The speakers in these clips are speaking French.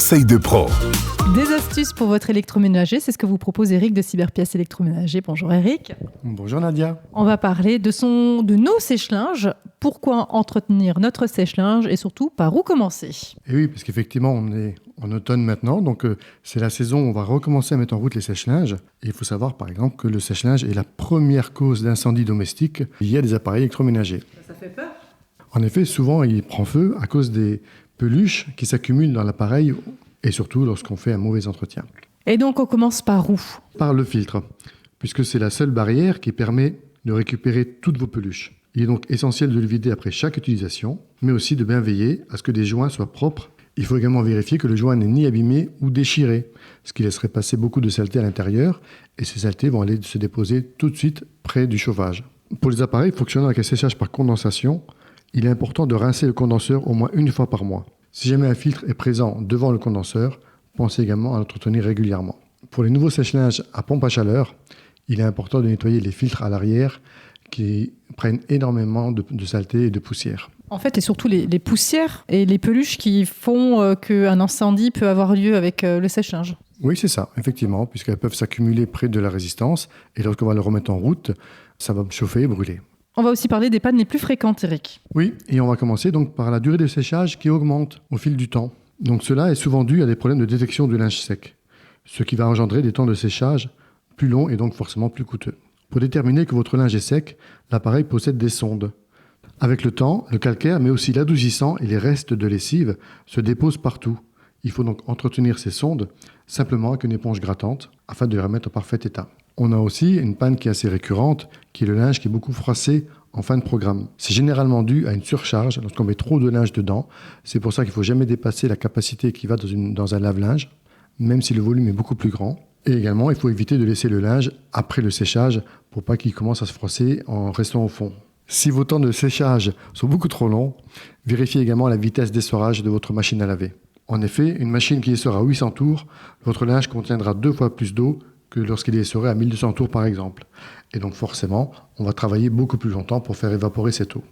conseils de pro. Des astuces pour votre électroménager, c'est ce que vous propose Eric de Cyberpièces Électroménager. Bonjour Eric. Bonjour Nadia. On va parler de nos sèche-linges. Pourquoi entretenir notre sèche-linge et surtout par où commencer? Et oui, parce qu'effectivement on est en automne maintenant, donc c'est la saison où on va recommencer à mettre en route les sèche-linges. Et il faut savoir par exemple que le sèche-linge est la première cause d'incendie domestique liée à des appareils électroménagers. Ça fait peur. En effet, souvent il prend feu à cause des peluches qui s'accumulent dans l'appareil et surtout lorsqu'on fait un mauvais entretien. Et donc on commence par où? Par le filtre, puisque c'est la seule barrière qui permet de récupérer toutes vos peluches. Il est donc essentiel de le vider après chaque utilisation, mais aussi de bien veiller à ce que les joints soient propres. Il faut également vérifier que le joint n'est ni abîmé ou déchiré, ce qui laisserait passer beaucoup de saleté à l'intérieur, et ces saletés vont aller se déposer tout de suite près du chauffage. Pour les appareils fonctionnant avec un séchage par condensation, il est important de rincer le condenseur au moins une fois par mois. Si jamais un filtre est présent devant le condenseur, pensez également à l'entretenir régulièrement. Pour les nouveaux sèche-linges à pompe à chaleur, il est important de nettoyer les filtres à l'arrière qui prennent énormément de saleté et de poussière. En fait, et surtout les poussières et les peluches qui font qu'un incendie peut avoir lieu avec le sèche-linge. Oui, c'est ça, effectivement, puisqu'elles peuvent s'accumuler près de la résistance et lorsqu'on va le remettre en route, ça va chauffer et brûler. On va aussi parler des pannes les plus fréquentes, Eric. Oui, et on va commencer donc par la durée de séchage qui augmente au fil du temps. Donc cela est souvent dû à des problèmes de détection du linge sec, ce qui va engendrer des temps de séchage plus longs et donc forcément plus coûteux. Pour déterminer que votre linge est sec, l'appareil possède des sondes. Avec le temps, le calcaire, mais aussi l'adoucissant et les restes de lessive se déposent partout. Il faut donc entretenir ces sondes simplement avec une éponge grattante afin de les remettre en parfait état. On a aussi une panne qui est assez récurrente, qui est le linge qui est beaucoup froissé en fin de programme. C'est généralement dû à une surcharge lorsqu'on met trop de linge dedans. C'est pour ça qu'il ne faut jamais dépasser la capacité qui va dans un lave-linge, même si le volume est beaucoup plus grand. Et également, il faut éviter de laisser le linge après le séchage pour pas qu'il commence à se froisser en restant au fond. Si vos temps de séchage sont beaucoup trop longs, vérifiez également la vitesse d'essorage de votre machine à laver. En effet, une machine qui essore à 800 tours, votre linge contiendra 2 fois plus d'eau que lorsqu'il est essoré à 1200 tours par exemple. Et donc forcément, on va travailler beaucoup plus longtemps pour faire évaporer cette eau.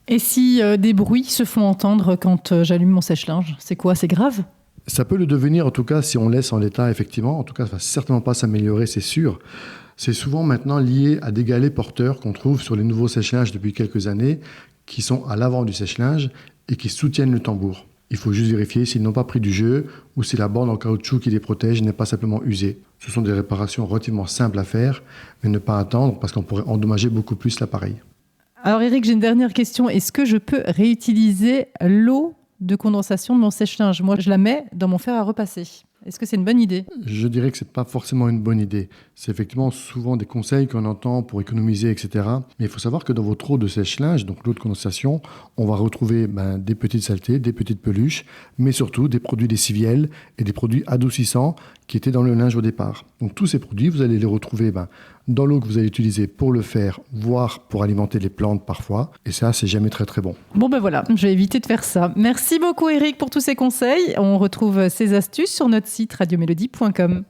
Et si des bruits se font entendre quand j'allume mon sèche-linge, c'est quoi? C'est grave? Ça peut le devenir en tout cas si on laisse en l'état effectivement. En tout cas, ça ne va certainement pas s'améliorer, c'est sûr. C'est souvent maintenant lié à des galets porteurs qu'on trouve sur les nouveaux sèche-linges depuis quelques années, qui sont à l'avant du sèche-linge et qui soutiennent le tambour. Il faut juste vérifier s'ils n'ont pas pris du jeu ou si la bande en caoutchouc qui les protège n'est pas simplement usée. Ce sont des réparations relativement simples à faire, mais ne pas attendre parce qu'on pourrait endommager beaucoup plus l'appareil. Alors Eric, j'ai une dernière question. Est-ce que je peux réutiliser l'eau de condensation de mon sèche-linge? Moi, je la mets dans mon fer à repasser. Est-ce que c'est une bonne idée? Je dirais que ce n'est pas forcément une bonne idée. C'est effectivement souvent des conseils qu'on entend pour économiser, etc. Mais il faut savoir que dans votre eau de sèche-linge, donc l'eau de condensation, on va retrouver des petites saletés, des petites peluches, mais surtout des produits lessiviels et des produits adoucissants qui étaient dans le linge au départ. Donc tous ces produits, vous allez les retrouver dans l'eau que vous allez utiliser pour le faire, voire pour alimenter les plantes parfois. Et ça, c'est jamais très très bon. Bon voilà, je vais éviter de faire ça. Merci beaucoup Eric pour tous ces conseils. On retrouve ces astuces sur notre site radiomélodie.com.